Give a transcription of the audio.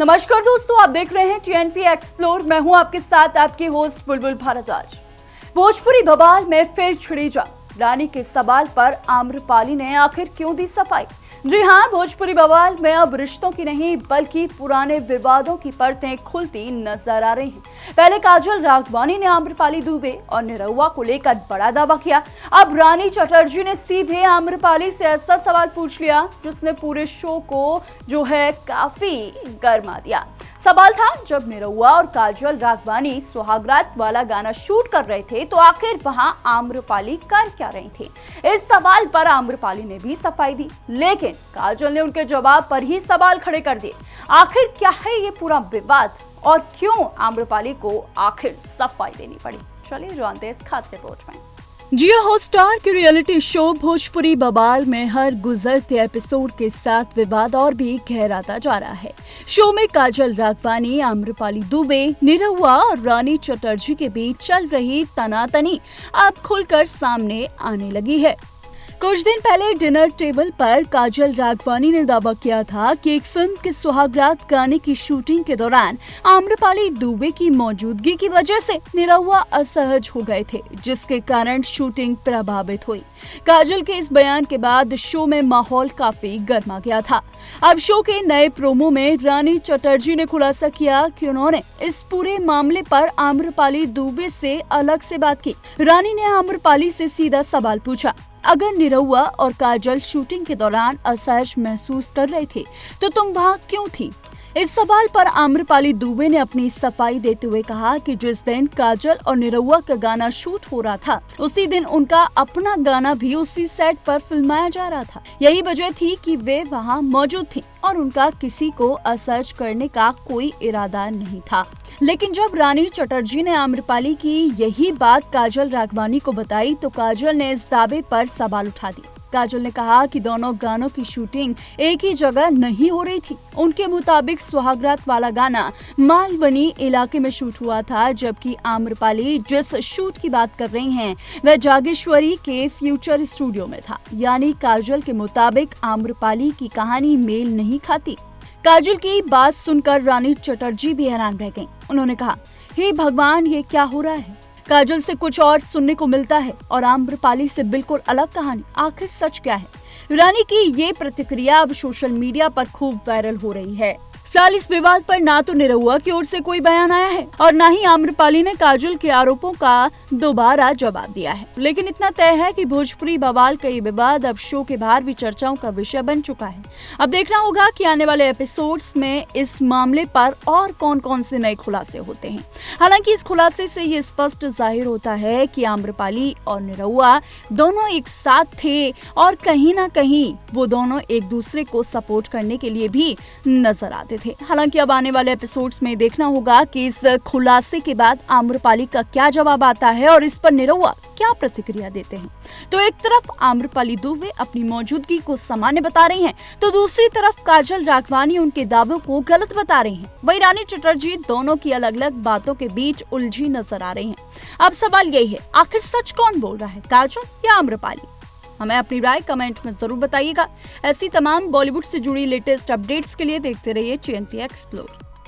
नमस्कार दोस्तों, आप देख रहे हैं टीएनपी एक्सप्लोर। मैं हूं आपके साथ आपकी होस्ट बुलबुल भारद्वाज। भोजपुरी बवाल में फिर छिड़ी जंग। रानी के सवाल पर आम्रपाली ने आखिर क्यों दी सफाई? जी हां, भोजपुरी बवाल में अब रिश्तों की नहीं बल्कि पुराने विवादों की परतें खुलती नजर आ रही हैं। पहले काजल राघवानी ने आम्रपाली दुबे और निरहुआ को लेकर बड़ा दावा किया। अब रानी चटर्जी ने सीधे आम्रपाली से ऐसा सवाल पूछ लिया जिसने पूरे शो को जो है काफी गर्मा दिया। सवाल था, जब निरहुआ और काजल राघवानी सुहागरात वाला गाना शूट कर रहे थे तो आखिर वहां आम्रपाली कर क्या रही थी? इस सवाल पर आम्रपाली ने भी सफाई दी, लेकिन काजल ने उनके जवाब पर ही सवाल खड़े कर दिए। आखिर क्या है ये पूरा विवाद और क्यों आम्रपाली को आखिर सफाई देनी पड़ी? चलिए जानते हैं इस खास रिपोर्ट में। जियो हॉटस्टार के रियलिटी शो भोजपुरी बवाल में हर गुजरते एपिसोड के साथ विवाद और भी गहराता जा रहा है। शो में काजल राघवानी, आम्रपाली दुबे, निरहुआ और रानी चटर्जी के बीच चल रही तनातनी अब खुलकर सामने आने लगी है। कुछ दिन पहले डिनर टेबल पर काजल राघवानी ने दावा किया था कि एक फिल्म के सुहागरात गाने की शूटिंग के दौरान आम्रपाली दुबे की मौजूदगी की वजह से निरहुआ असहज हो गए थे, जिसके कारण शूटिंग प्रभावित हुई। काजल के इस बयान के बाद शो में माहौल काफी गर्मा गया था। अब शो के नए प्रोमो में रानी चटर्जी ने खुलासा किया कि उन्होंने इस पूरे मामले पर आम्रपाली दुबे से अलग से बात की। रानी ने आम्रपाली से सीधा सवाल पूछा, अगर निरहुआ और काजल शूटिंग के दौरान असहज महसूस कर रहे थे तो तुम वहाँ क्यों थी? इस सवाल पर आम्रपाली दुबे ने अपनी सफाई देते हुए कहा कि जिस दिन काजल और निरहुआ का गाना शूट हो रहा था उसी दिन उनका अपना गाना भी उसी सेट पर फिल्माया जा रहा था। यही वजह थी कि वे वहां मौजूद थी और उनका किसी को असहज करने का कोई इरादा नहीं था। लेकिन जब रानी चटर्जी ने आम्रपाली की यही बात काजल राघवानी को बताई तो काजल ने इस दावे पर सवाल उठा दिया। काजल ने कहा कि दोनों गानों की शूटिंग एक ही जगह नहीं हो रही थी। उनके मुताबिक सुहागरात वाला गाना मालवनी इलाके में शूट हुआ था, जबकि आम्रपाली जिस शूट की बात कर रही हैं वह जागेश्वरी के फ्यूचर स्टूडियो में था। यानी काजल के मुताबिक आम्रपाली की कहानी मेल नहीं खाती। काजल की बात सुनकर रानी चटर्जी भी हैरान रह गईं। उन्होंने कहा, हे भगवान, ये क्या हो रहा है? काजल से कुछ और सुनने को मिलता है और आम्रपाली से बिल्कुल अलग कहानी। आखिर सच क्या है? रानी की ये प्रतिक्रिया अब सोशल मीडिया पर खूब वायरल हो रही है। फिलहाल इस विवाद पर ना तो निरहुआ की ओर से कोई बयान आया है और ना ही आम्रपाली ने काजल के आरोपों का दोबारा जवाब दिया है। लेकिन इतना तय है कि भोजपुरी बवाल का ये विवाद अब शो के बाहर भी चर्चाओं का विषय बन चुका है। अब देखना होगा कि आने वाले एपिसोड्स में इस मामले पर और कौन कौन से नए खुलासे होते हैं। हालांकि इस खुलासे से ये स्पष्ट जाहिर होता है कि आम्रपाली और निरहुआ दोनों एक साथ थे और कहीं ना कहीं वो दोनों एक दूसरे को सपोर्ट करने के लिए भी नजर आते थे। हालांकि अब आने वाले एपिसोड्स में देखना होगा कि इस खुलासे के बाद आम्रपाली का क्या जवाब आता है और इस पर निरहुआ क्या प्रतिक्रिया देते हैं। तो एक तरफ आम्रपाली दुबे अपनी मौजूदगी को सामान्य बता रही हैं, तो दूसरी तरफ काजल राघवानी उनके दावों को गलत बता रही हैं। वही रानी चटर्जी दोनों की अलग अलग बातों के बीच उलझी नजर आ रही हैं। अब सवाल यही है, आखिर सच कौन बोल रहा है, काजल या आम्रपाली? हमें अपनी राय कमेंट में जरूर बताइएगा। ऐसी तमाम बॉलीवुड से जुड़ी लेटेस्ट अपडेट्स के लिए देखते रहिए टीएनपी एक्सप्लोर।